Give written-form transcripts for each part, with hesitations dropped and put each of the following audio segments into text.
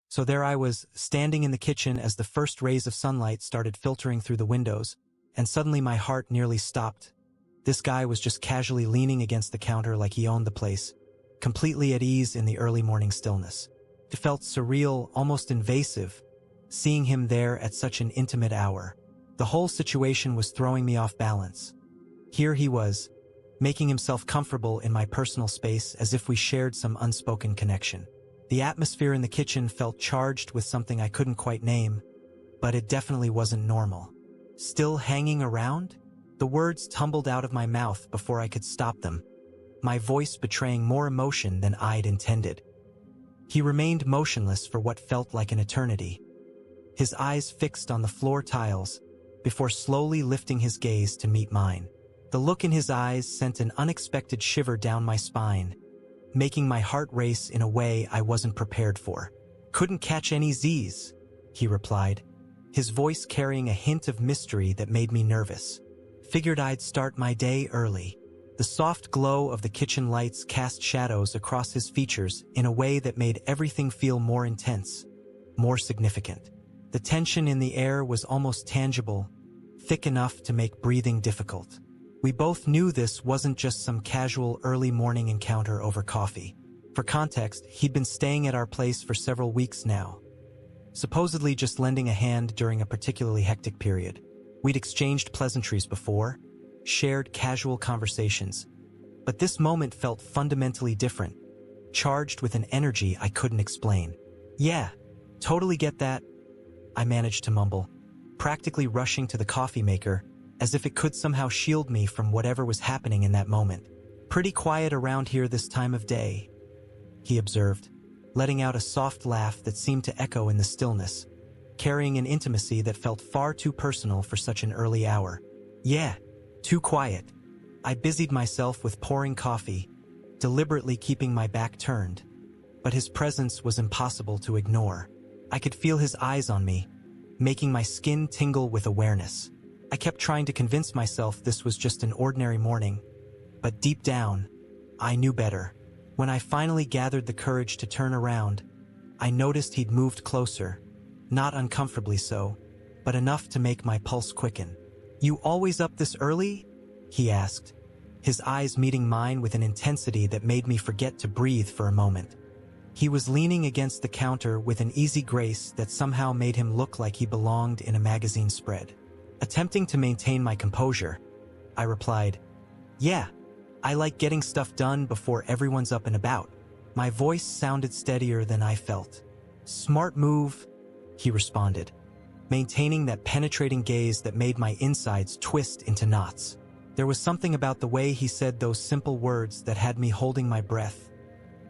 So there I was, standing in the kitchen as the first rays of sunlight started filtering through the windows, and suddenly my heart nearly stopped. This guy was just casually leaning against the counter like he owned the place, completely at ease in the early morning stillness. It felt surreal, almost invasive, seeing him there at such an intimate hour. The whole situation was throwing me off balance. Here he was, making himself comfortable in my personal space as if we shared some unspoken connection. The atmosphere in the kitchen felt charged with something I couldn't quite name, but it definitely wasn't normal. Still hanging around? The words tumbled out of my mouth before I could stop them, my voice betraying more emotion than I'd intended. He remained motionless for what felt like an eternity, his eyes fixed on the floor tiles, before slowly lifting his gaze to meet mine. The look in his eyes sent an unexpected shiver down my spine, making my heart race in a way I wasn't prepared for. "Couldn't catch any Z's," he replied, his voice carrying a hint of mystery that made me nervous. "Figured I'd start my day early." The soft glow of the kitchen lights cast shadows across his features in a way that made everything feel more intense, more significant. The tension in the air was almost tangible, thick enough to make breathing difficult. We both knew this wasn't just some casual early morning encounter over coffee. For context, he'd been staying at our place for several weeks now, supposedly just lending a hand during a particularly hectic period. We'd exchanged pleasantries before, shared casual conversations, but this moment felt fundamentally different, charged with an energy I couldn't explain. "Yeah, totally get that," I managed to mumble, practically rushing to the coffee maker, as if it could somehow shield me from whatever was happening in that moment. "Pretty quiet around here this time of day," he observed, letting out a soft laugh that seemed to echo in the stillness, carrying an intimacy that felt far too personal for such an early hour. "Yeah, too quiet." I busied myself with pouring coffee, deliberately keeping my back turned, but his presence was impossible to ignore. I could feel his eyes on me, making my skin tingle with awareness. I kept trying to convince myself this was just an ordinary morning, but deep down, I knew better. When I finally gathered the courage to turn around, I noticed he'd moved closer, not uncomfortably so, but enough to make my pulse quicken. "You always up this early?" he asked, his eyes meeting mine with an intensity that made me forget to breathe for a moment. He was leaning against the counter with an easy grace that somehow made him look like he belonged in a magazine spread. Attempting to maintain my composure, I replied, "Yeah, I like getting stuff done before everyone's up and about." My voice sounded steadier than I felt. "Smart move," he responded, maintaining that penetrating gaze that made my insides twist into knots. There was something about the way he said those simple words that had me holding my breath,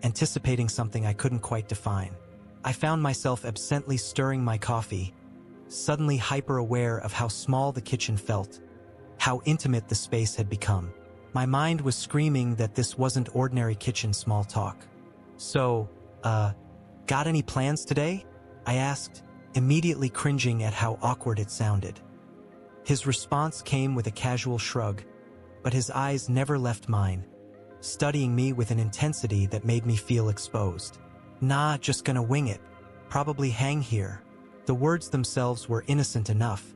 anticipating something I couldn't quite define. I found myself absently stirring my coffee, suddenly hyper-aware of how small the kitchen felt, how intimate the space had become. My mind was screaming that this wasn't ordinary kitchen small talk. "So, got any plans today?" I asked, immediately cringing at how awkward it sounded. His response came with a casual shrug, but his eyes never left mine, studying me with an intensity that made me feel exposed. "Nah, just gonna wing it. Probably hang here." The words themselves were innocent enough,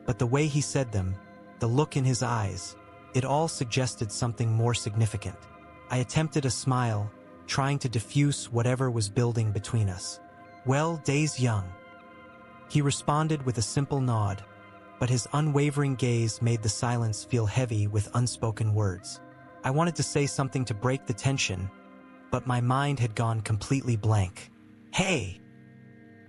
but the way he said them, the look in his eyes, it all suggested something more significant. I attempted a smile, trying to diffuse whatever was building between us. "Well, day's young." He responded with a simple nod, but his unwavering gaze made the silence feel heavy with unspoken words. I wanted to say something to break the tension, but my mind had gone completely blank. "Hey,"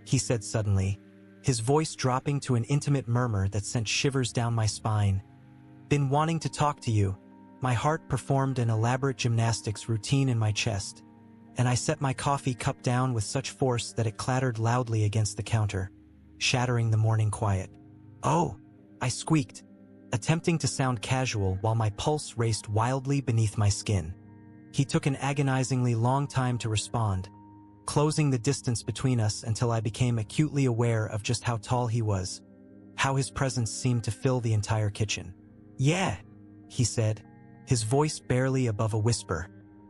he said suddenly, his voice dropping to an intimate murmur that sent shivers down my spine. "Been wanting to talk to you." My heart performed an elaborate gymnastics routine in my chest, and I set my coffee cup down with such force that it clattered loudly against the counter, shattering the morning quiet. "Oh," I squeaked, attempting to sound casual while my pulse raced wildly beneath my skin. He took an agonizingly long time to respond, closing the distance between us until I became acutely aware of just how tall he was, how his presence seemed to fill the entire kitchen. "Yeah," he said, his voice barely above a whisper.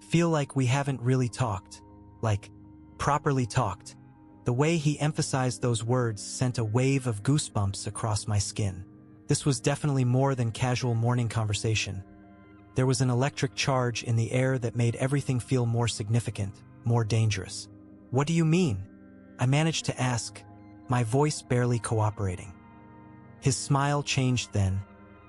"Feel like we haven't really talked. Like, properly talked." The way he emphasized those words sent a wave of goosebumps across my skin. This was definitely more than casual morning conversation. There was an electric charge in the air that made everything feel more significant, more dangerous. "What do you mean?" I managed to ask, my voice barely cooperating. His smile changed then,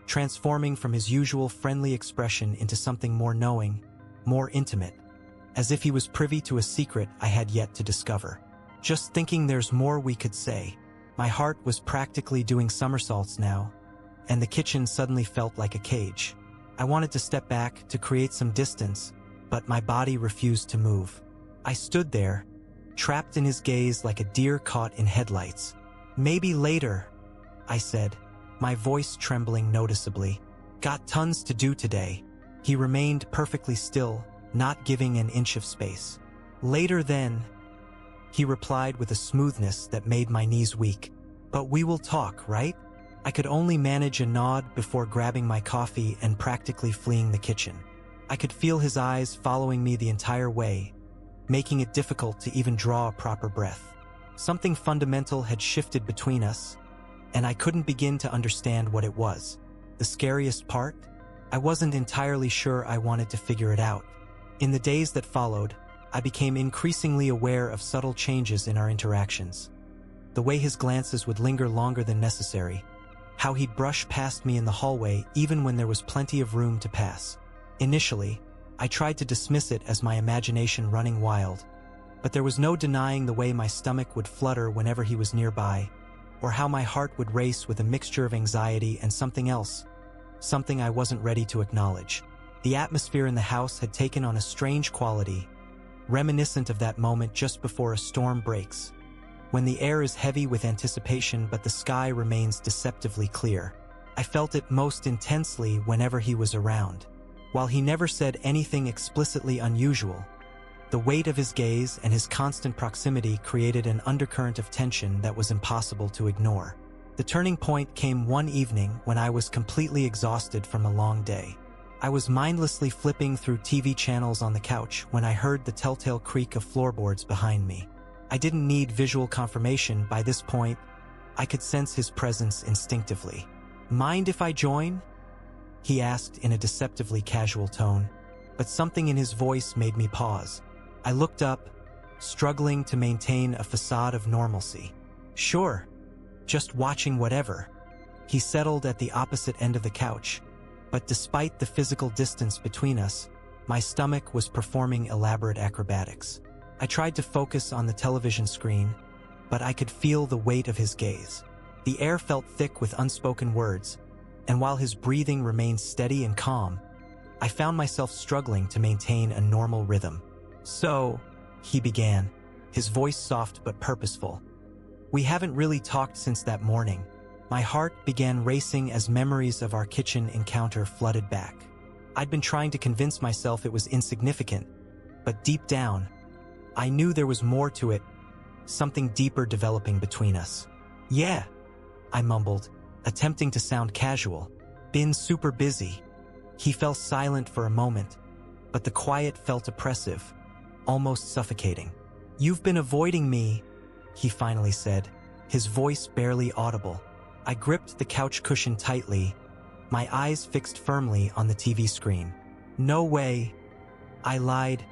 transforming from his usual friendly expression into something more knowing, more intimate, as if he was privy to a secret I had yet to discover. Just thinking there's more we could say. My heart was practically doing somersaults now, and the kitchen suddenly felt like a cage. I wanted to step back to create some distance, but my body refused to move. I stood there, trapped in his gaze like a deer caught in headlights. "Maybe later," I said, my voice trembling noticeably. "Got tons to do today." He remained perfectly still, not giving an inch of space. "Later then," he replied with a smoothness that made my knees weak. "But we will talk, right?" I could only manage a nod before grabbing my coffee and practically fleeing the kitchen. I could feel his eyes following me the entire way, making it difficult to even draw a proper breath. Something fundamental had shifted between us, and I couldn't begin to understand what it was. The scariest part? I wasn't entirely sure I wanted to figure it out. In the days that followed, I became increasingly aware of subtle changes in our interactions. The way his glances would linger longer than necessary, how he'd brush past me in the hallway even when there was plenty of room to pass. Initially, I tried to dismiss it as my imagination running wild, but there was no denying the way my stomach would flutter whenever he was nearby, or how my heart would race with a mixture of anxiety and something else, something I wasn't ready to acknowledge. The atmosphere in the house had taken on a strange quality, reminiscent of that moment just before a storm breaks, when the air is heavy with anticipation but the sky remains deceptively clear. I felt it most intensely whenever he was around. While he never said anything explicitly unusual, the weight of his gaze and his constant proximity created an undercurrent of tension that was impossible to ignore. The turning point came one evening when I was completely exhausted from a long day. I was mindlessly flipping through TV channels on the couch when I heard the telltale creak of floorboards behind me. I didn't need visual confirmation by this point. I could sense his presence instinctively. "Mind if I join?" he asked in a deceptively casual tone, but something in his voice made me pause. I looked up, struggling to maintain a facade of normalcy. "Sure, just watching whatever." He settled at the opposite end of the couch, but despite the physical distance between us, my stomach was performing elaborate acrobatics. I tried to focus on the television screen, but I could feel the weight of his gaze. The air felt thick with unspoken words, and while his breathing remained steady and calm, I found myself struggling to maintain a normal rhythm. "So," he began, his voice soft but purposeful, "we haven't really talked since that morning." My heart began racing as memories of our kitchen encounter flooded back. I'd been trying to convince myself it was insignificant, but deep down, I knew there was more to it, something deeper developing between us. "Yeah," I mumbled, attempting to sound casual. "Been super busy." He fell silent for a moment, but the quiet felt oppressive, almost suffocating. "You've been avoiding me," he finally said, his voice barely audible. I gripped the couch cushion tightly, my eyes fixed firmly on the TV screen. "No way," I lied,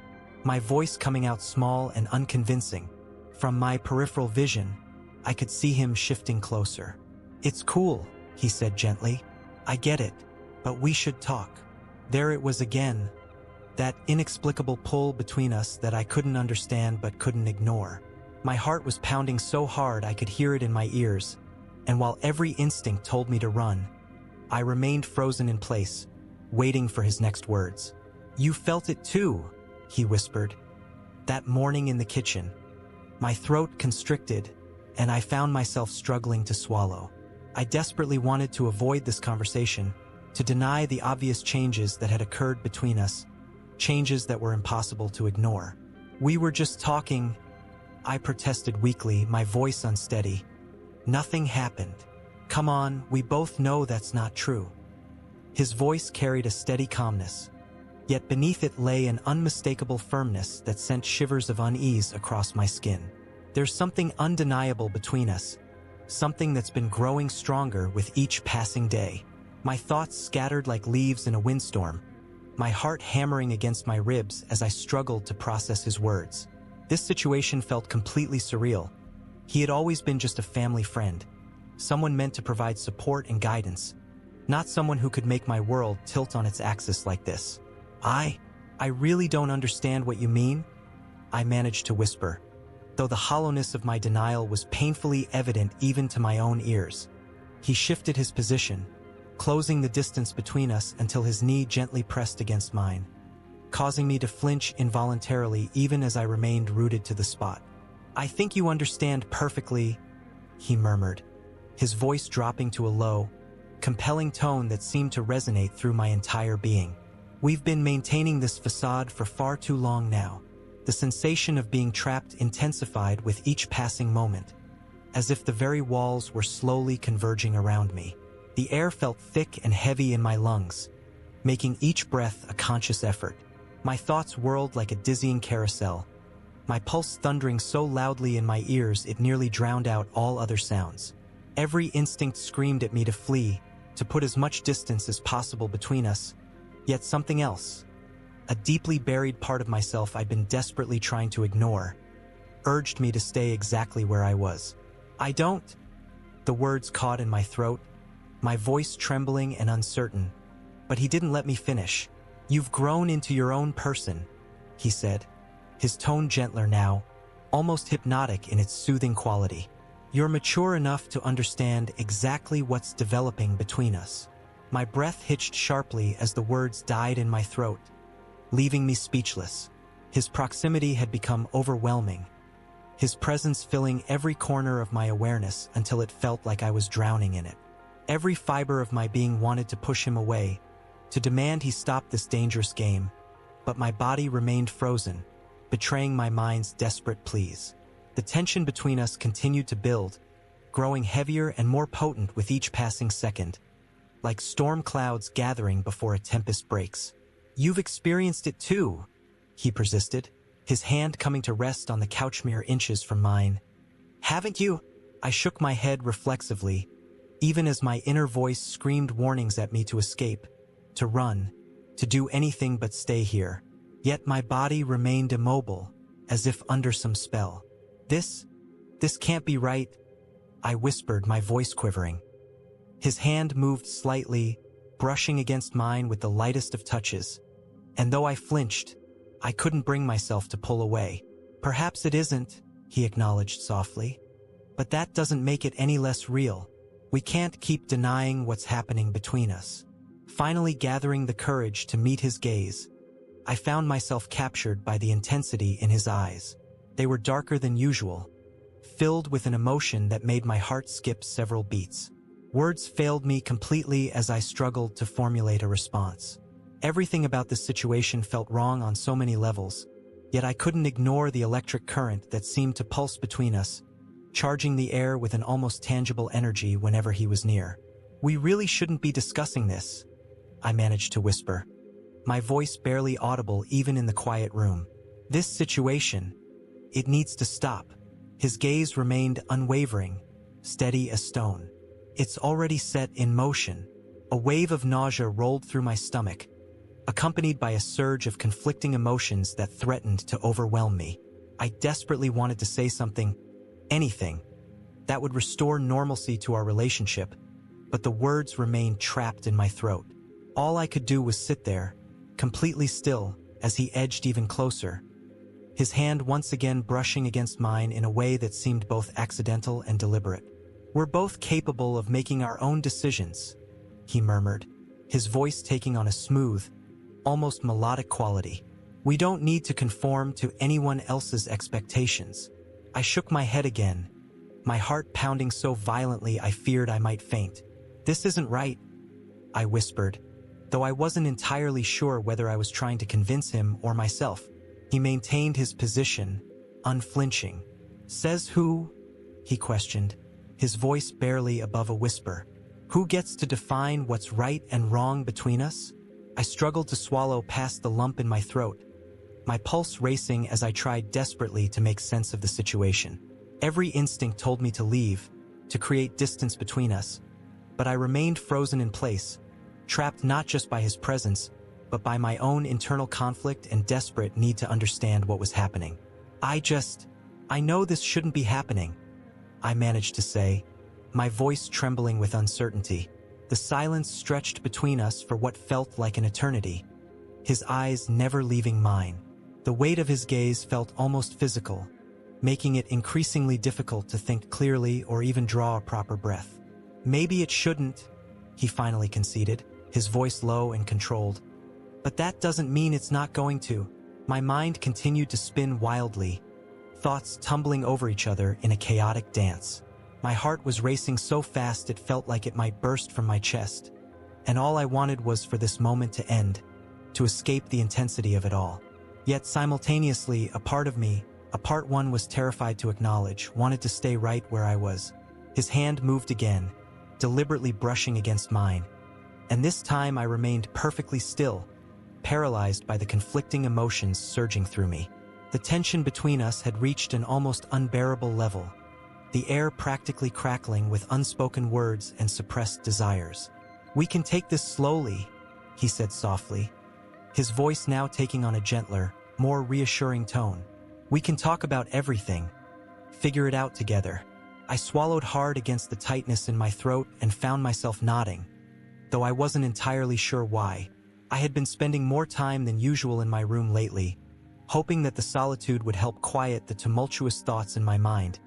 my voice coming out small and unconvincing. From my peripheral vision, I could see him shifting closer. "It's cool," he said gently. "I get it, but we should talk." There it was again, that inexplicable pull between us that I couldn't understand but couldn't ignore. My heart was pounding so hard I could hear it in my ears, and while every instinct told me to run, I remained frozen in place, waiting for his next words. "You felt it too," he whispered. "That morning in the kitchen." My throat constricted, and I found myself struggling to swallow. I desperately wanted to avoid this conversation, to deny the obvious changes that had occurred between us, changes that were impossible to ignore. "We were just talking," I protested weakly, my voice unsteady. "Nothing happened." "Come on, we both know that's not true." His voice carried a steady calmness, yet beneath it lay an unmistakable firmness that sent shivers of unease across my skin. There's something undeniable between us, something that's been growing stronger with each passing day. My thoughts scattered like leaves in a windstorm, my heart hammering against my ribs as I struggled to process his words. This situation felt completely surreal. He had always been just a family friend, someone meant to provide support and guidance, not someone who could make my world tilt on its axis like this. I really don't understand what you mean, I managed to whisper, though the hollowness of my denial was painfully evident even to my own ears. He shifted his position, closing the distance between us until his knee gently pressed against mine, causing me to flinch involuntarily even as I remained rooted to the spot. I think you understand perfectly, he murmured, his voice dropping to a low, compelling tone that seemed to resonate through my entire being. We've been maintaining this facade for far too long now. The sensation of being trapped intensified with each passing moment, as if the very walls were slowly converging around me. The air felt thick and heavy in my lungs, making each breath a conscious effort. My thoughts whirled like a dizzying carousel, my pulse thundering so loudly in my ears it nearly drowned out all other sounds. Every instinct screamed at me to flee, to put as much distance as possible between us, yet something else, a deeply buried part of myself I'd been desperately trying to ignore, urged me to stay exactly where I was. I don't. The words caught in my throat, my voice trembling and uncertain, but he didn't let me finish. You've grown into your own person, he said, his tone gentler now, almost hypnotic in its soothing quality. You're mature enough to understand exactly what's developing between us. My breath hitched sharply as the words died in my throat, leaving me speechless. His proximity had become overwhelming, his presence filling every corner of my awareness until it felt like I was drowning in it. Every fiber of my being wanted to push him away, to demand he stop this dangerous game, but my body remained frozen, betraying my mind's desperate pleas. The tension between us continued to build, growing heavier and more potent with each passing second, like storm clouds gathering before a tempest breaks. You've experienced it too, he persisted, his hand coming to rest on the couch mere inches from mine. Haven't you? I shook my head reflexively, even as my inner voice screamed warnings at me to escape, to run, to do anything but stay here. Yet my body remained immobile, as if under some spell. This can't be right, I whispered, my voice quivering. His hand moved slightly, brushing against mine with the lightest of touches, and though I flinched, I couldn't bring myself to pull away. Perhaps it isn't, he acknowledged softly, but that doesn't make it any less real. We can't keep denying what's happening between us. Finally gathering the courage to meet his gaze, I found myself captured by the intensity in his eyes. They were darker than usual, filled with an emotion that made my heart skip several beats. Words failed me completely as I struggled to formulate a response. Everything about this situation felt wrong on so many levels, yet I couldn't ignore the electric current that seemed to pulse between us, charging the air with an almost tangible energy whenever he was near. We really shouldn't be discussing this, I managed to whisper, my voice barely audible even in the quiet room. This situation, it needs to stop. His gaze remained unwavering, steady as stone. It's already set in motion. A wave of nausea rolled through my stomach, accompanied by a surge of conflicting emotions that threatened to overwhelm me. I desperately wanted to say something, anything, that would restore normalcy to our relationship, but the words remained trapped in my throat. All I could do was sit there, completely still, as he edged even closer, his hand once again brushing against mine in a way that seemed both accidental and deliberate. We're both capable of making our own decisions, he murmured, his voice taking on a smooth, almost melodic quality. We don't need to conform to anyone else's expectations. I shook my head again, my heart pounding so violently I feared I might faint. This isn't right, I whispered, though I wasn't entirely sure whether I was trying to convince him or myself. He maintained his position, unflinching. Says who? He questioned, his voice barely above a whisper. Who gets to define what's right and wrong between us? I struggled to swallow past the lump in my throat, my pulse racing as I tried desperately to make sense of the situation. Every instinct told me to leave, to create distance between us. But I remained frozen in place, trapped not just by his presence, but by my own internal conflict and desperate need to understand what was happening. I know this shouldn't be happening, I managed to say, my voice trembling with uncertainty. The silence stretched between us for what felt like an eternity, his eyes never leaving mine. The weight of his gaze felt almost physical, making it increasingly difficult to think clearly or even draw a proper breath. Maybe it shouldn't, he finally conceded, his voice low and controlled. But that doesn't mean it's not going to. My mind continued to spin wildly, thoughts tumbling over each other in a chaotic dance. My heart was racing so fast it felt like it might burst from my chest, and all I wanted was for this moment to end, to escape the intensity of it all. Yet simultaneously, a part of me, a part one was terrified to acknowledge, wanted to stay right where I was. His hand moved again, deliberately brushing against mine, and this time I remained perfectly still, paralyzed by the conflicting emotions surging through me. The tension between us had reached an almost unbearable level, the air practically crackling with unspoken words and suppressed desires. "We can take this slowly," he said softly, his voice now taking on a gentler, more reassuring tone. "We can talk about everything, figure it out together." I swallowed hard against the tightness in my throat and found myself nodding, though I wasn't entirely sure why. I had been spending more time than usual in my room lately, hoping that the solitude would help quiet the tumultuous thoughts in my mind,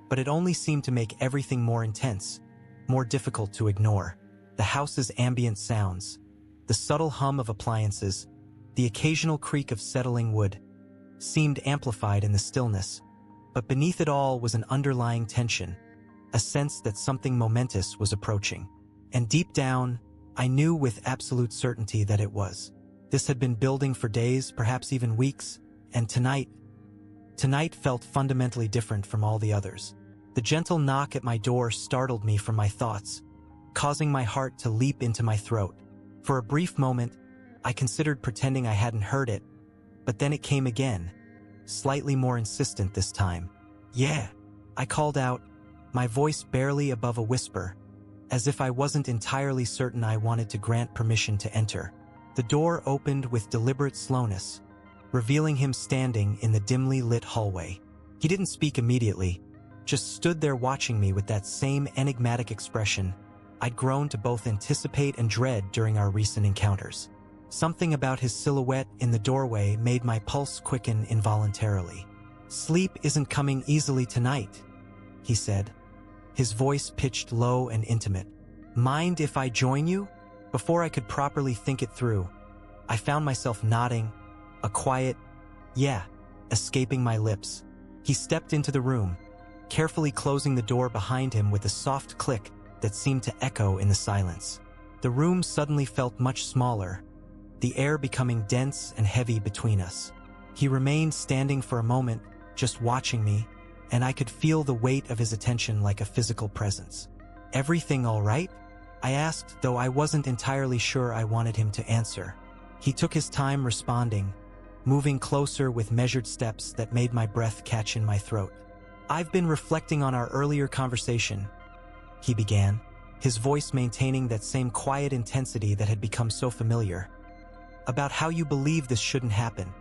but it only seemed to make everything more intense, more difficult to ignore. The house's ambient sounds, the subtle hum of appliances, the occasional creak of settling wood, seemed amplified in the stillness. But beneath it all was an underlying tension, a sense that something momentous was approaching. And deep down, I knew with absolute certainty that it was. This had been building for days, perhaps even weeks, and tonight felt fundamentally different from all the others. The gentle knock at my door startled me from my thoughts, causing my heart to leap into my throat. For a brief moment, I considered pretending I hadn't heard it, but then it came again, slightly more insistent this time. "Yeah," I called out, my voice barely above a whisper, as if I wasn't entirely certain I wanted to grant permission to enter. The door opened with deliberate slowness, revealing him standing in the dimly lit hallway. He didn't speak immediately, just stood there watching me with that same enigmatic expression I'd grown to both anticipate and dread during our recent encounters. Something about his silhouette in the doorway made my pulse quicken involuntarily. "Sleep isn't coming easily tonight," he said, his voice pitched low and intimate. "Mind if I join you?" Before I could properly think it through, I found myself nodding, a quiet "yeah" escaping my lips. He stepped into the room, carefully closing the door behind him with a soft click that seemed to echo in the silence. The room suddenly felt much smaller, the air becoming dense and heavy between us. He remained standing for a moment, just watching me, and I could feel the weight of his attention like a physical presence. "Everything all right?" I asked, though I wasn't entirely sure I wanted him to answer. He took his time responding, moving closer with measured steps that made my breath catch in my throat. "I've been reflecting on our earlier conversation," he began, his voice maintaining that same quiet intensity that had become so familiar. "About how you believe this shouldn't happen."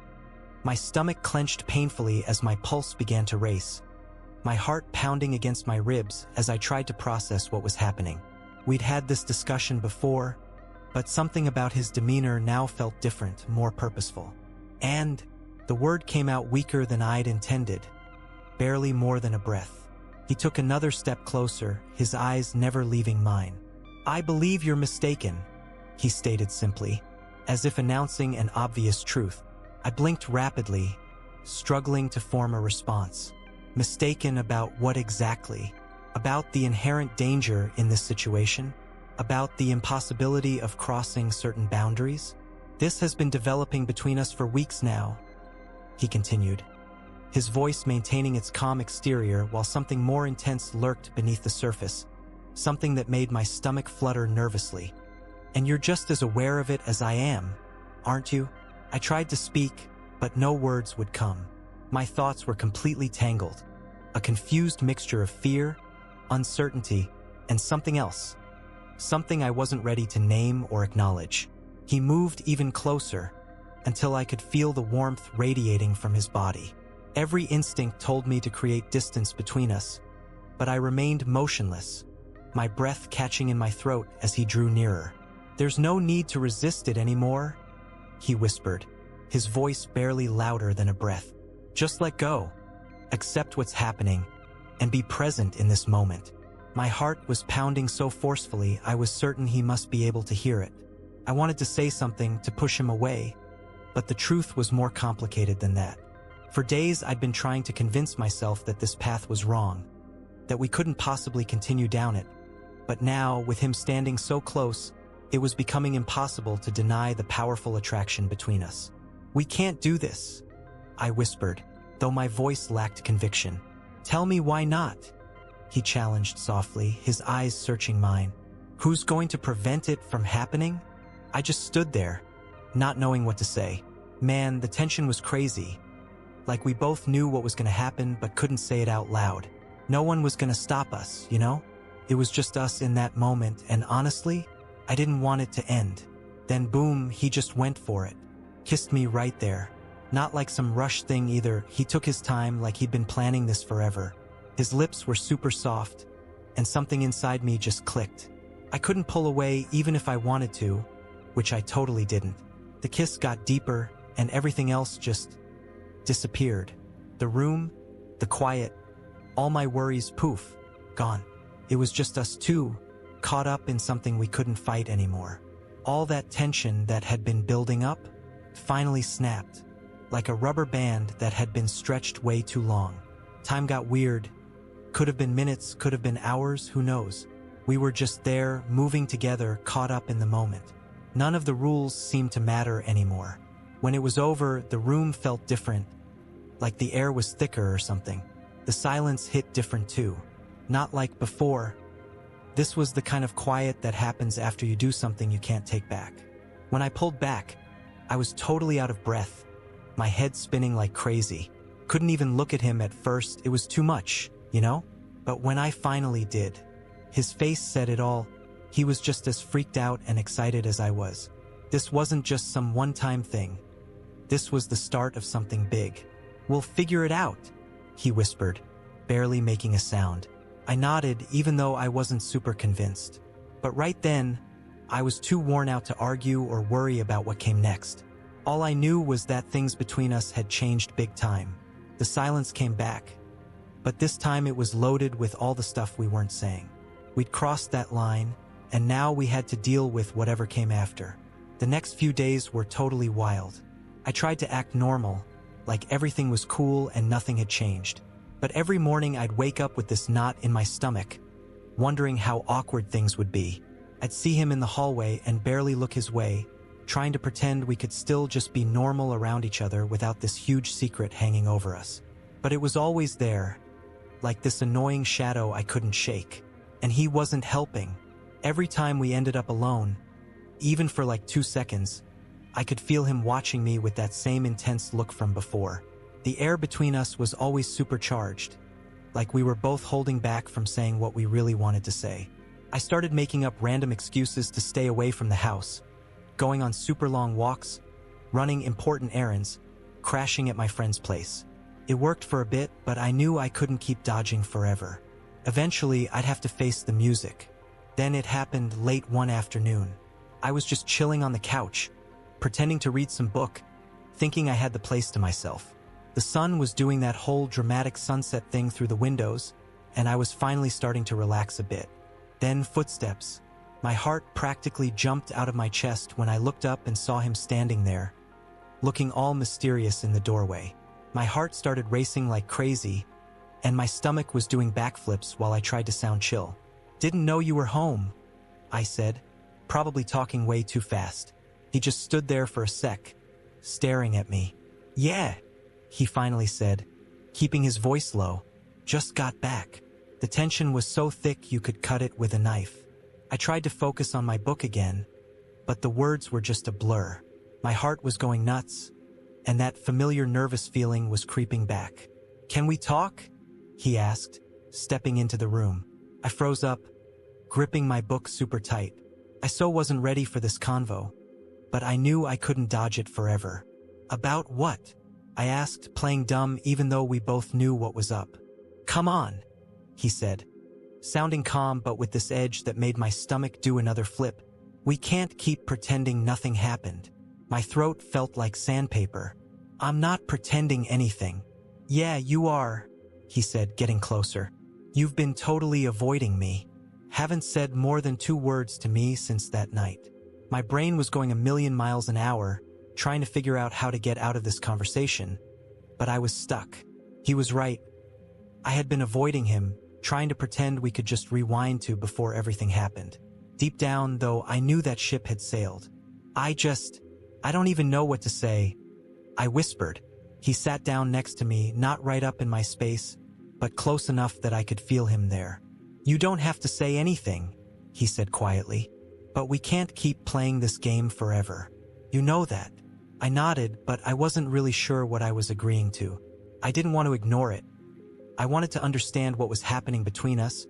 My stomach clenched painfully as my pulse began to race, my heart pounding against my ribs as I tried to process what was happening. We'd had this discussion before, but something about his demeanor now felt different, more purposeful. "And," the word came out weaker than I'd intended, barely more than a breath. He took another step closer, his eyes never leaving mine. "I believe you're mistaken," he stated simply, as if announcing an obvious truth. I blinked rapidly, struggling to form a response. Mistaken about what exactly? About the inherent danger in this situation? About the impossibility of crossing certain boundaries? "This has been developing between us for weeks now," he continued, his voice maintaining its calm exterior while something more intense lurked beneath the surface, something that made my stomach flutter nervously. "And you're just as aware of it as I am, aren't you?" I tried to speak, but no words would come. My thoughts were completely tangled. a confused mixture of fear, uncertainty, and something else. Something I wasn't ready to name or acknowledge. He moved even closer, until I could feel the warmth radiating from his body. Every instinct told me to create distance between us, but I remained motionless, my breath catching in my throat as he drew nearer. "There's no need to resist it anymore," he whispered, his voice barely louder than a breath. "Just let go, accept what's happening, and be present in this moment." My heart was pounding so forcefully I was certain he must be able to hear it. I wanted to say something to push him away, but the truth was more complicated than that. For days I'd been trying to convince myself that this path was wrong, that we couldn't possibly continue down it. But now, with him standing so close, it was becoming impossible to deny the powerful attraction between us. "We can't do this," I whispered, though my voice lacked conviction. "Tell me why not?" he challenged softly, his eyes searching mine. "Who's going to prevent it from happening?" I just stood there, not knowing what to say. Man, the tension was crazy. Like we both knew what was going to happen but couldn't say it out loud. No one was going to stop us, you know? It was just us in that moment, and honestly, I didn't want it to end. Then boom, he just went for it. Kissed me right there. Not like some rush thing either. He took his time like he'd been planning this forever. His lips were super soft, and something inside me just clicked. I couldn't pull away even if I wanted to, which I totally didn't. The kiss got deeper, and everything else just disappeared. The room, the quiet, all my worries, poof, gone. It was just us two, caught up in something we couldn't fight anymore. All that tension that had been building up finally snapped, like a rubber band that had been stretched way too long. Time got weird. Could have been minutes, could have been hours, who knows? We were just there, moving together, caught up in the moment. None of the rules seemed to matter anymore. When it was over, the room felt different, like the air was thicker or something. The silence hit different too. Not like before. This was the kind of quiet that happens after you do something you can't take back. When I pulled back, I was totally out of breath, my head spinning like crazy. Couldn't even look at him at first, it was too much, you know? But when I finally did, his face said it all. He was just as freaked out and excited as I was. This wasn't just some one-time thing. This was the start of something big. "We'll figure it out," he whispered, barely making a sound. I nodded, even though I wasn't super convinced. But right then, I was too worn out to argue or worry about what came next. All I knew was that things between us had changed big time. The silence came back, but this time it was loaded with all the stuff we weren't saying. We'd crossed that line, and now we had to deal with whatever came after. The next few days were totally wild. I tried to act normal, like everything was cool and nothing had changed. But every morning I'd wake up with this knot in my stomach, wondering how awkward things would be. I'd see him in the hallway and barely look his way, trying to pretend we could still just be normal around each other without this huge secret hanging over us. But it was always there, like this annoying shadow I couldn't shake. And he wasn't helping. Every time we ended up alone, even for like 2 seconds, I could feel him watching me with that same intense look from before. The air between us was always supercharged, like we were both holding back from saying what we really wanted to say. I started making up random excuses to stay away from the house, going on super long walks, running important errands, crashing at my friend's place. It worked for a bit, but I knew I couldn't keep dodging forever. Eventually, I'd have to face the music. Then it happened late one afternoon. I was just chilling on the couch, pretending to read some book, thinking I had the place to myself. The sun was doing that whole dramatic sunset thing through the windows, and I was finally starting to relax a bit. Then footsteps. My heart practically jumped out of my chest when I looked up and saw him standing there, looking all mysterious in the doorway. My heart started racing like crazy, and my stomach was doing backflips while I tried to sound chill. "Didn't know you were home," I said, probably talking way too fast. He just stood there for a sec, staring at me. "Yeah," he finally said, keeping his voice low. "Just got back." The tension was so thick you could cut it with a knife. I tried to focus on my book again, but the words were just a blur. My heart was going nuts, and that familiar nervous feeling was creeping back. "Can we talk?" he asked, stepping into the room. I froze up, gripping my book super tight. I so wasn't ready for this convo, but I knew I couldn't dodge it forever. About what? I asked, playing dumb even though we both knew what was up. Come on, he said, sounding calm but with this edge that made my stomach do another flip. We can't keep pretending nothing happened. My throat felt like sandpaper. I'm not pretending anything. Yeah, you are, he said, getting closer. You've been totally avoiding me. Haven't said more than 2 words to me since that night. My brain was going a million miles an hour, trying to figure out how to get out of this conversation, but I was stuck. He was right. I had been avoiding him, trying to pretend we could just rewind to before everything happened. Deep down, though, I knew that ship had sailed. I don't even know what to say, I whispered. He sat down next to me, not right up in my space, but close enough that I could feel him there. You don't have to say anything, he said quietly, but we can't keep playing this game forever. You know that. I nodded, but I wasn't really sure what I was agreeing to. I didn't want to ignore it. I wanted to understand what was happening between us,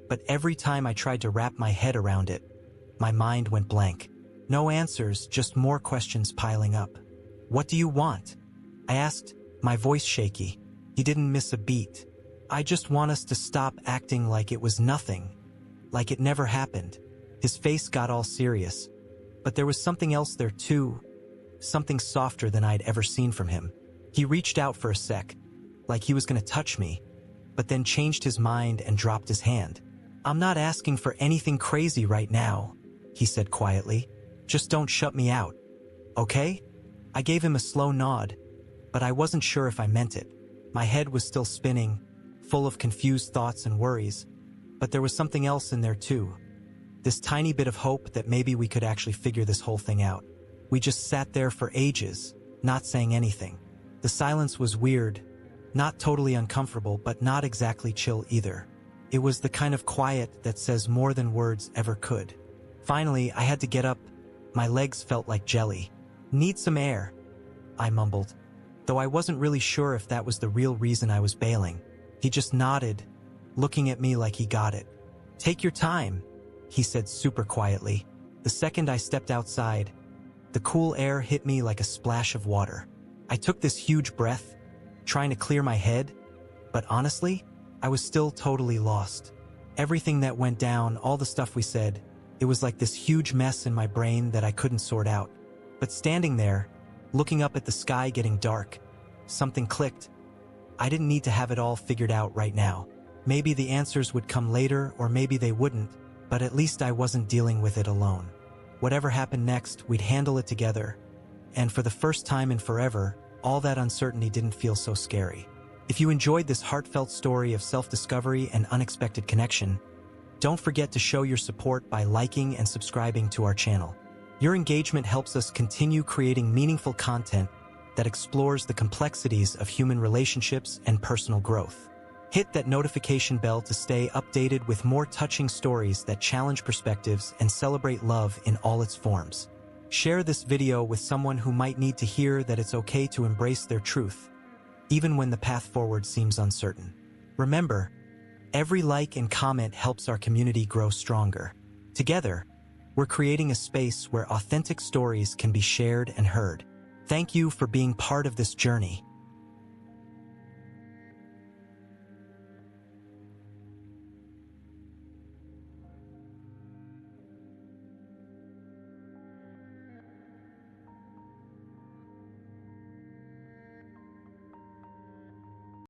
but every time I tried to wrap my head around it, my mind went blank. No answers, just more questions piling up. What do you want? I asked, my voice shaky. He didn't miss a beat. I just want us to stop acting like it was nothing, like it never happened. His face got all serious, but there was something else there too, something softer than I'd ever seen from him. He reached out for a sec, like he was going to touch me, but then changed his mind and dropped his hand. I'm not asking for anything crazy right now, he said quietly. Just don't shut me out, okay? I gave him a slow nod, but I wasn't sure if I meant it. My head was still spinning, full of confused thoughts and worries, but there was something else in there too. This tiny bit of hope that maybe we could actually figure this whole thing out. We just sat there for ages, not saying anything. The silence was weird, not totally uncomfortable, but not exactly chill either. It was the kind of quiet that says more than words ever could. Finally, I had to get up. My legs felt like jelly. Need some air, I mumbled, though I wasn't really sure if that was the real reason I was bailing. He just nodded, looking at me like he got it. Take your time, he said super quietly. The second I stepped outside, the cool air hit me like a splash of water. I took this huge breath, trying to clear my head, but honestly, I was still totally lost. Everything that went down, all the stuff we said, it was like this huge mess in my brain that I couldn't sort out. But standing there, looking up at the sky getting dark, something clicked. I didn't need to have it all figured out right now. Maybe the answers would come later, or maybe they wouldn't, but at least I wasn't dealing with it alone. Whatever happened next, we'd handle it together. And for the first time in forever, all that uncertainty didn't feel so scary. If you enjoyed this heartfelt story of self-discovery and unexpected connection, don't forget to show your support by liking and subscribing to our channel. Your engagement helps us continue creating meaningful content that explores the complexities of human relationships and personal growth. Hit that notification bell to stay updated with more touching stories that challenge perspectives and celebrate love in all its forms. Share this video with someone who might need to hear that it's okay to embrace their truth, even when the path forward seems uncertain. Remember, every like and comment helps our community grow stronger. Together, we're creating a space where authentic stories can be shared and heard. Thank you for being part of this journey.